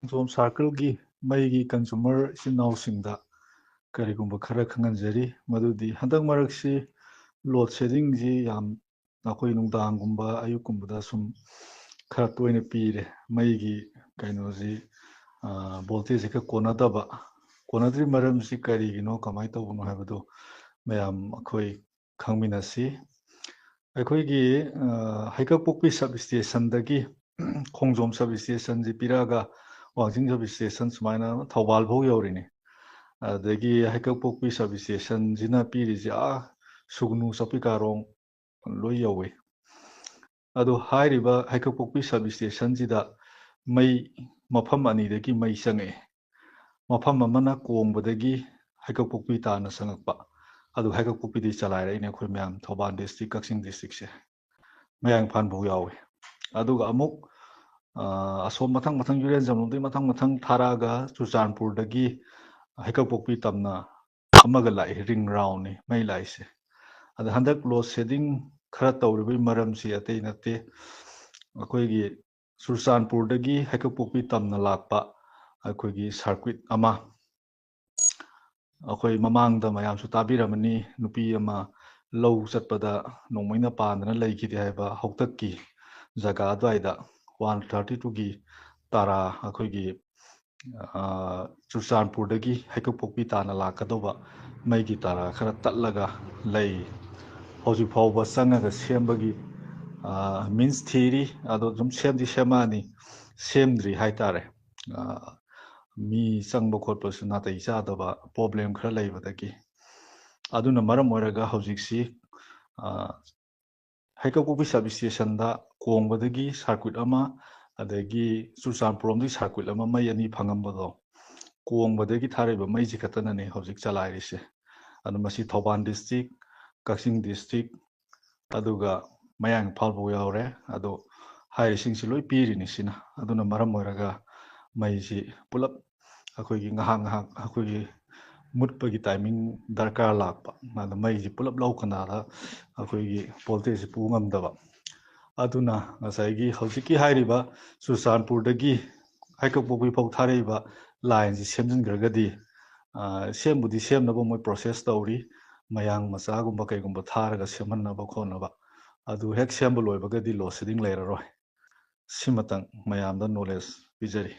ꯈꯣꯡꯖꯣꯝ ꯁꯥꯔꯀꯜꯒꯤ ꯃꯩꯒꯤ ꯀꯟꯖꯨꯃꯔ ꯏꯆꯤꯟ ꯏꯅꯥꯎꯁꯤꯡꯗ ꯀꯔꯤꯒꯨꯝꯕ ꯈꯔ ꯈꯪꯍꯟꯖꯔꯤ ꯃꯗꯨꯗꯤ ꯍꯟꯗꯛ ꯃꯔꯛꯁꯤ ꯂꯣꯗ ꯁꯦꯗꯤꯡꯁꯤ ꯌꯥꯝ ꯑꯩꯈꯣꯏ ꯅꯨꯡꯗꯥꯡꯒꯨꯝꯕ ꯑꯌꯨꯛꯀꯨꯝꯕꯗ ꯁꯨꯝ ꯈꯔ ꯇꯣꯏꯅ ꯄꯤꯔꯦ ꯃꯩꯒꯤ ꯀꯩꯅꯣꯁꯤ ꯚꯣꯜꯇꯦꯖꯁꯤ ꯈꯔ ꯀꯣꯟꯅꯗ꯭ꯔꯤ ꯃꯔꯝꯁꯤ ꯀꯔꯤꯒꯤꯅꯣ ꯀꯃꯥꯏꯅ ꯇꯧꯕꯅꯣ ꯍꯥꯏꯕꯗꯨ ꯃꯌꯥꯝ ꯑꯩꯈꯣꯏ ꯈꯪꯃꯤꯟꯅꯁꯤ ꯑꯩꯈꯣꯏꯒꯤ ꯍꯩꯀꯛꯄꯣꯛꯄꯤ ꯁꯕ ꯏꯁꯇꯦꯁꯟꯗꯒꯤ ꯈꯣꯡꯖꯣꯝ ꯁꯕ ꯏꯁꯇꯦꯁꯟꯁꯤ ꯄꯤꯔꯛꯑꯒ ꯋꯥꯡꯖꯤꯡ ꯁꯕ ꯏꯁꯇꯦꯁꯟ ꯁꯨꯃꯥꯏꯅ ꯊꯧꯕꯥꯜ ꯐꯥꯎ ꯌꯧꯔꯤꯅꯤ ꯑꯗꯒꯤ ꯍꯩꯀꯛꯄꯣꯛꯄꯤ ꯁꯕ ꯏꯁꯇꯦꯁꯟꯁꯤꯅ ꯄꯤꯔꯤꯁꯦ ꯁꯨꯒꯅꯨ ꯆꯄꯤꯀꯥꯔꯣꯡ ꯂꯣꯏ ꯌꯧꯋꯤ ꯑꯗꯣ ꯍꯥꯏꯔꯤꯕ ꯍꯩꯀꯛꯄꯣꯛꯄꯤ ꯁꯕ ꯏꯁꯇꯦꯁꯟꯁꯤꯗ ꯃꯩ ꯃꯐꯝ ꯑꯅꯤꯗꯒꯤ ꯃꯩ ꯆꯪꯉꯛꯑꯦ ꯃꯐꯝ ꯑꯃꯅ ꯀꯣꯡꯕꯗꯒꯤ ꯍꯩꯀꯛꯄꯣꯛꯄꯤ ꯇꯥꯅ ꯆꯪꯉꯛꯄ ꯑꯗꯨ ꯍꯩꯀꯛꯄꯣꯛꯄꯤꯗꯤ ꯆꯂꯥꯏꯔꯛꯏꯅꯦ ꯑꯩꯈꯣꯏ ꯃꯌꯥꯝ ꯊꯧꯕꯥꯜ ꯗꯤꯁꯇ꯭ꯔꯤꯛ ꯀꯛꯆꯤꯡ ꯗꯤꯁꯇ꯭ꯔꯤꯛꯁꯦ ꯃꯌꯥꯡ ꯏꯝꯐꯥꯜ ꯐꯥꯎ ꯌꯥꯎꯋꯤ ꯑꯗꯨꯒ ꯑꯃꯨꯛ ꯑꯁꯣꯝ ꯃꯊꯪ ꯌꯨꯔꯦꯟꯖꯝꯂꯣꯝꯗꯒꯤ ꯃꯊꯪ ꯊꯥꯔꯛꯑꯒ ꯆꯨꯔꯆꯥꯟꯄꯨꯔꯗꯒꯤ ꯍꯩꯀꯛꯄꯣꯛꯄꯤ ꯇꯝꯅ ꯑꯃꯒ ꯂꯥꯛꯏ ꯔꯤꯡ ꯔꯥꯎꯟꯅꯤ ꯃꯩ ꯂꯥꯛꯏꯁꯦ ꯑꯗ ꯍꯟꯗꯛ ꯂꯣꯗ ꯁꯦꯗꯤꯡ ꯈꯔ ꯇꯧꯔꯤꯕꯒꯤ ꯃꯔꯝꯁꯤ ꯑꯇꯩ ꯅꯠꯇꯦ ꯑꯩꯈꯣꯏꯒꯤ ꯆꯨꯔꯆꯥꯟꯄꯨꯔꯗꯒꯤ ꯍꯩꯀꯛꯄꯣꯛꯄꯤ ꯇꯝꯅ ꯂꯥꯛꯄ ꯑꯩꯈꯣꯏꯒꯤ ꯁꯥꯔꯀ꯭ꯋꯤꯠ ꯑꯃ ꯑꯩꯈꯣꯏ ꯃꯃꯥꯡꯗ ꯃꯌꯥꯝꯁꯨ ꯇꯥꯕꯤꯔꯝꯃꯅꯤ ꯅꯨꯄꯤ ꯑꯃ ꯂꯧ ꯆꯠꯄꯗ ꯅꯣꯡꯃꯩꯅ ꯄꯥꯟꯗꯅ ꯂꯩꯈꯤꯗꯦ ꯍꯥꯏꯕ ꯍꯧꯇꯛꯀꯤ ꯖꯒꯥ ꯑꯗꯨꯋꯥꯏꯗ 132ꯒꯤ ꯇꯔꯥ ꯑꯩꯈꯣꯏꯒꯤ ꯆꯨꯔꯆꯥꯟꯄꯨꯔꯗꯒꯤ ꯍꯩꯀꯛꯄꯣꯛꯄꯤ ꯇꯥꯅ ꯂꯥꯛꯀꯗꯧꯕ ꯃꯩꯒꯤ ꯇꯔꯥ ꯈꯔ ꯇꯠꯂꯒ ꯂꯩ ꯍꯧꯖꯤꯛ ꯐꯥꯎꯕ ꯆꯪꯉꯒ ꯁꯦꯝꯕꯒꯤ ꯃꯤꯟꯁ ꯊꯤꯔꯤ ꯑꯗꯣ ꯑꯗꯨꯝ ꯁꯦꯝꯗꯤ ꯁꯦꯝꯃꯛꯑꯅꯤ ꯁꯦꯝꯗ꯭ꯔꯤ ꯍꯥꯏꯇꯥꯔꯦ ꯃꯤ ꯆꯪꯕ ꯈꯣꯠꯄꯁꯨ ꯅꯥꯇꯩ ꯆꯥꯗꯕ ꯄ꯭ꯔꯣꯕ꯭ꯂꯦꯝ ꯈꯔ ꯂꯩꯕꯗꯒꯤ ꯑꯗꯨꯅ ꯃꯔꯝ ꯑꯣꯏꯔꯒ ꯍꯧꯖꯤꯛꯁꯤ ꯍꯩꯀꯛꯄꯣꯛꯄꯤ ꯁꯕ ꯏꯁꯇꯦꯁꯟꯗ ꯀꯣꯡꯕꯗꯒꯤ ꯁꯥꯔꯀ꯭ꯋꯤꯠ ꯑꯃ ꯑꯗꯒꯤ ꯆꯨꯔꯆꯥꯟꯄꯨꯔꯣꯝꯗꯒꯤ ꯁꯥꯔꯀ꯭ꯋꯤꯠ ꯑꯃ ꯃꯩ ꯑꯅꯤ ꯐꯪꯉꯝꯕꯗꯣ ꯀꯣꯡꯕꯗꯒꯤ ꯊꯥꯔꯛꯏꯕ ꯃꯩꯁꯤ ꯈꯛꯇꯅꯅꯦ ꯍꯧꯖꯤꯛ ꯆꯂꯥꯏꯔꯤꯁꯦ ꯑꯗꯨ ꯃꯁꯤ ꯊꯧꯕꯥꯜ ꯗꯤꯁꯇ꯭ꯔꯤꯛ ꯀꯛꯆꯤꯡ ꯗꯤꯁꯇ꯭ꯔꯤꯛ ꯑꯗꯨꯒ ꯃꯌꯥꯡ ꯏꯝꯐꯥꯜ ꯐꯥꯎ ꯌꯥꯎꯔꯦ ꯑꯗꯣ ꯍꯥꯏꯔꯤꯁꯤꯡꯁꯤ ꯂꯣꯏ ꯄꯤꯔꯤꯅꯤ ꯁꯤꯅ ꯑꯗꯨꯅ ꯃꯔꯝ ꯑꯣꯏꯔꯒ ꯃꯩꯁꯤ ꯄꯨꯂꯞ ꯑꯩꯈꯣꯏꯒꯤ ꯉꯥꯏꯍꯥꯛ ꯑꯩꯈꯣꯏꯒꯤ ꯃꯨꯠꯄꯒꯤ ꯇꯥꯏꯃꯤꯡ ꯗꯔꯀꯥꯔ ꯂꯥꯛꯄ ꯑꯗ ꯃꯩꯁꯤ ꯄꯨꯂꯞ ꯂꯧꯀꯥꯟꯗ ꯑꯩꯈꯣꯏꯒꯤ ꯚꯣꯜꯇꯦꯖꯁꯤ ꯄꯨ ꯉꯝꯗꯕ ꯑꯗꯨꯅ ꯉꯁꯥꯏꯒꯤ ꯍꯧꯖꯤꯛꯀꯤ ꯍꯥꯏꯔꯤꯕ ꯆꯨꯔꯆꯥꯟꯄꯨꯔꯗꯒꯤ ꯍꯩꯀꯛꯄꯣꯛꯄꯤ ꯐꯥꯎ ꯊꯥꯔꯛꯏꯕ ꯂꯥꯏꯟꯁꯤ ꯁꯦꯝꯖꯤꯟꯈ꯭ꯔꯒꯗꯤ ꯁꯦꯝꯕꯨꯗꯤ ꯁꯦꯝꯅꯕ ꯃꯣꯏ ꯄ꯭ꯔꯣꯁꯦꯁ ꯇꯧꯔꯤ ꯃꯌꯥꯡ ꯃꯆꯥꯒꯨꯝꯕ ꯀꯩꯒꯨꯝꯕ ꯊꯥꯔꯒ ꯁꯦꯝꯍꯟꯅꯕ ꯈꯣꯠꯅꯕ ꯑꯗꯨ ꯍꯦꯛ ꯁꯦꯝꯕ ꯂꯣꯏꯕꯒꯗꯤ ꯂꯣꯗ ꯁꯦꯗꯤꯡ ꯂꯩꯔꯔꯣꯏ ꯁꯤꯃꯇꯪ ꯃꯌꯥꯝꯗ ꯅꯣꯂꯦꯖ ꯄꯤꯖꯔꯤ